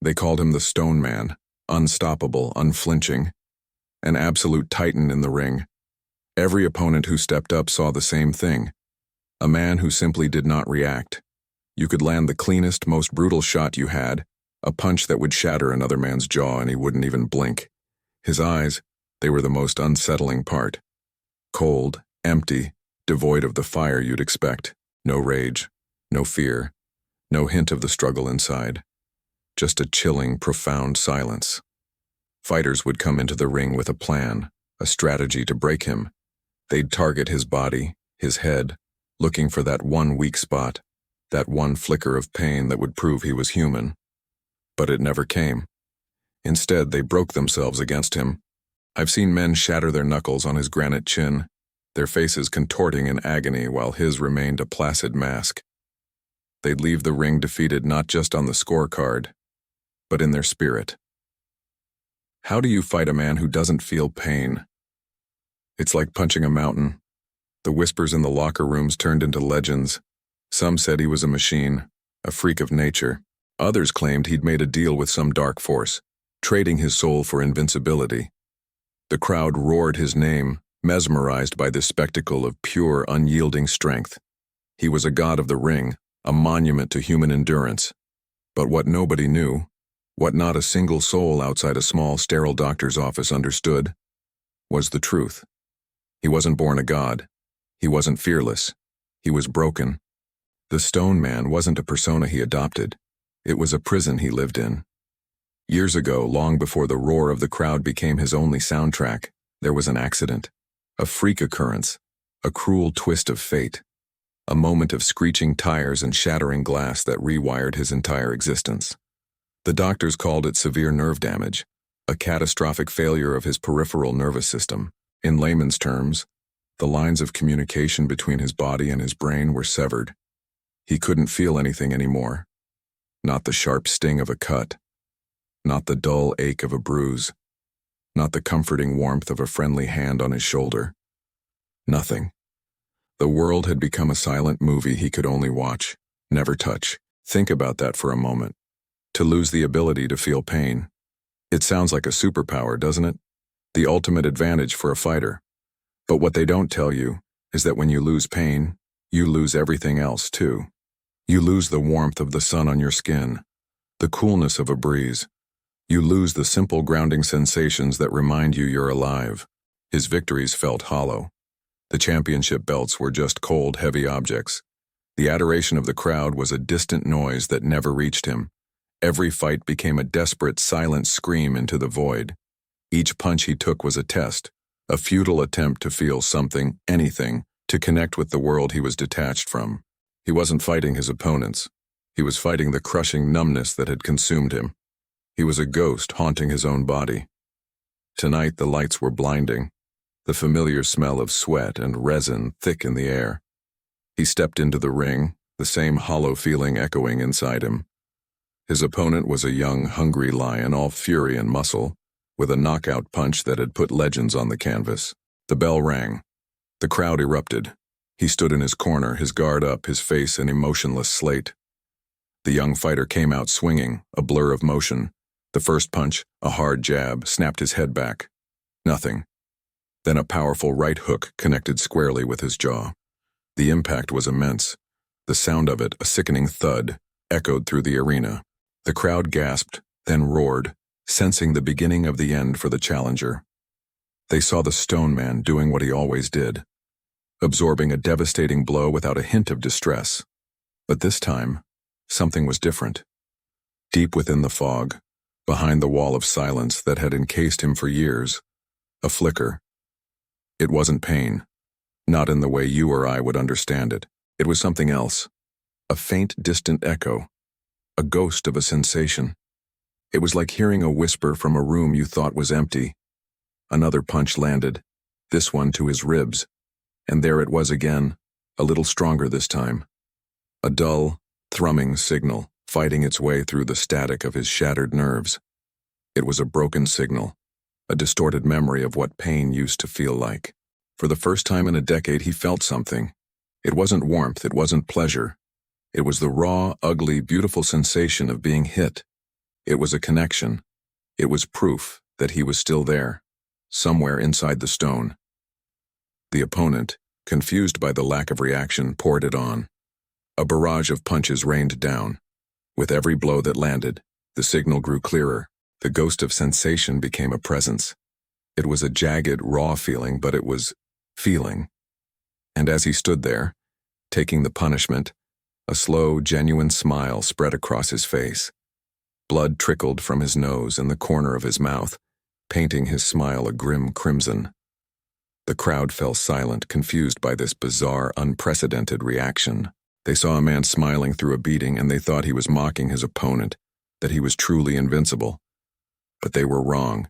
They called him the Stone Man, unstoppable, unflinching, an absolute titan in the ring. Every opponent who stepped up saw the same thing, a man who simply did not react. You could land the cleanest, most brutal shot you had, a punch that would shatter another man's jaw, and he wouldn't even blink. His eyes, they were the most unsettling part. Cold, empty, devoid of the fire you'd expect. No rage, no fear, no hint of the struggle inside. Just a chilling, profound silence. Fighters would come into the ring with a plan, a strategy to break him. They'd target his body, his head, looking for that one weak spot, that one flicker of pain that would prove he was human. But it never came. Instead, they broke themselves against him. I've seen men shatter their knuckles on his granite chin, their faces contorting in agony while his remained a placid mask. They'd leave the ring defeated not just on the scorecard, but in their spirit. How do you fight a man who doesn't feel pain? It's like punching a mountain. The whispers in the locker rooms turned into legends. Some said he was a machine, a freak of nature. Others claimed he'd made a deal with some dark force, trading his soul for invincibility. The crowd roared his name, mesmerized by this spectacle of pure, unyielding strength. He was a god of the ring, a monument to human endurance. But what nobody knew, what not a single soul outside a small, sterile doctor's office understood, was the truth. He wasn't born a god. He wasn't fearless. He was broken. The Stone Man wasn't a persona he adopted. It was a prison he lived in. Years ago, long before the roar of the crowd became his only soundtrack, there was an accident. A freak occurrence, a cruel twist of fate, a moment of screeching tires and shattering glass that rewired his entire existence. The doctors called it severe nerve damage, a catastrophic failure of his peripheral nervous system. In layman's terms, the lines of communication between his body and his brain were severed. He couldn't feel anything anymore. Not the sharp sting of a cut, not the dull ache of a bruise, not the comforting warmth of a friendly hand on his shoulder. Nothing. The world had become a silent movie he could only watch, never touch. Think about that for a moment. To lose the ability to feel pain. It sounds like a superpower, doesn't it? The ultimate advantage for a fighter. But what they don't tell you is that when you lose pain, you lose everything else too. You lose the warmth of the sun on your skin, the coolness of a breeze. You lose the simple grounding sensations that remind you you're alive. His victories felt hollow. The championship belts were just cold, heavy objects. The adoration of the crowd was a distant noise that never reached him. Every fight became a desperate, silent scream into the void. Each punch he took was a test, a futile attempt to feel something, anything, to connect with the world he was detached from. He wasn't fighting his opponents. He was fighting the crushing numbness that had consumed him. He was a ghost haunting his own body. Tonight the lights were blinding, the familiar smell of sweat and resin thick in the air. He stepped into the ring, the same hollow feeling echoing inside him. His opponent was a young, hungry lion, all fury and muscle, with a knockout punch that had put legends on the canvas. The bell rang. The crowd erupted. He stood in his corner, his guard up, his face an emotionless slate. The young fighter came out swinging, a blur of motion. The first punch, a hard jab, snapped his head back. Nothing. Then a powerful right hook connected squarely with his jaw. The impact was immense. The sound of it, a sickening thud, echoed through the arena. The crowd gasped, then roared, sensing the beginning of the end for the challenger. They saw the Stone Man doing what he always did, absorbing a devastating blow without a hint of distress. But this time, something was different. Deep within the fog, behind the wall of silence that had encased him for years, a flicker. It wasn't pain, not in the way you or I would understand it. It was something else, a faint, distant echo, a ghost of a sensation. It was like hearing a whisper from a room you thought was empty. Another punch landed, this one to his ribs, and there it was again, a little stronger this time. A dull, thrumming signal, fighting its way through the static of his shattered nerves. It was a broken signal, a distorted memory of what pain used to feel like. For the first time in a decade, he felt something. It wasn't warmth, it wasn't pleasure. It was the raw, ugly, beautiful sensation of being hit, It was a connection. It was proof that he was still there, somewhere inside the stone. The opponent, confused by the lack of reaction, poured it on. A barrage of punches rained down. With every blow that landed, the signal grew clearer. The ghost of sensation became a presence. It was a jagged, raw feeling, but it was feeling. And as he stood there, taking the punishment, a slow, genuine smile spread across his face. Blood trickled from his nose and the corner of his mouth, painting his smile a grim crimson. The crowd fell silent, confused by this bizarre, unprecedented reaction. They saw a man smiling through a beating, and they thought he was mocking his opponent, that he was truly invincible. But they were wrong.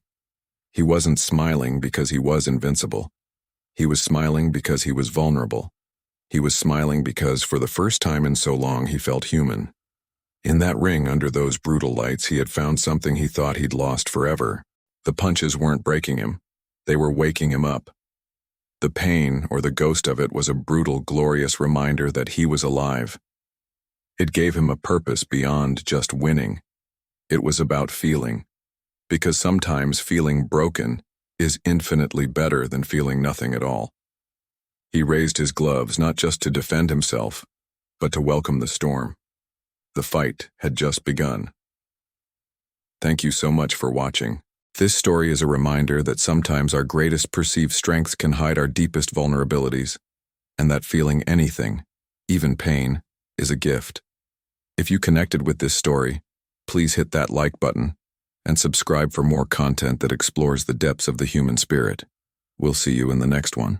He wasn't smiling because he was invincible. He was smiling because he was vulnerable. He was smiling because, for the first time in so long, he felt human. In that ring under those brutal lights, he had found something he thought he'd lost forever. The punches weren't breaking him. They were waking him up. The pain, or the ghost of it, was a brutal, glorious reminder that he was alive. It gave him a purpose beyond just winning. It was about feeling. Because sometimes feeling broken is infinitely better than feeling nothing at all. He raised his gloves not just to defend himself, but to welcome the storm. The fight had just begun. Thank you so much for watching. This story is a reminder that sometimes our greatest perceived strengths can hide our deepest vulnerabilities, and that feeling anything, even pain, is a gift. If you connected with this story, please hit that like button and subscribe for more content that explores the depths of the human spirit. We'll see you in the next one.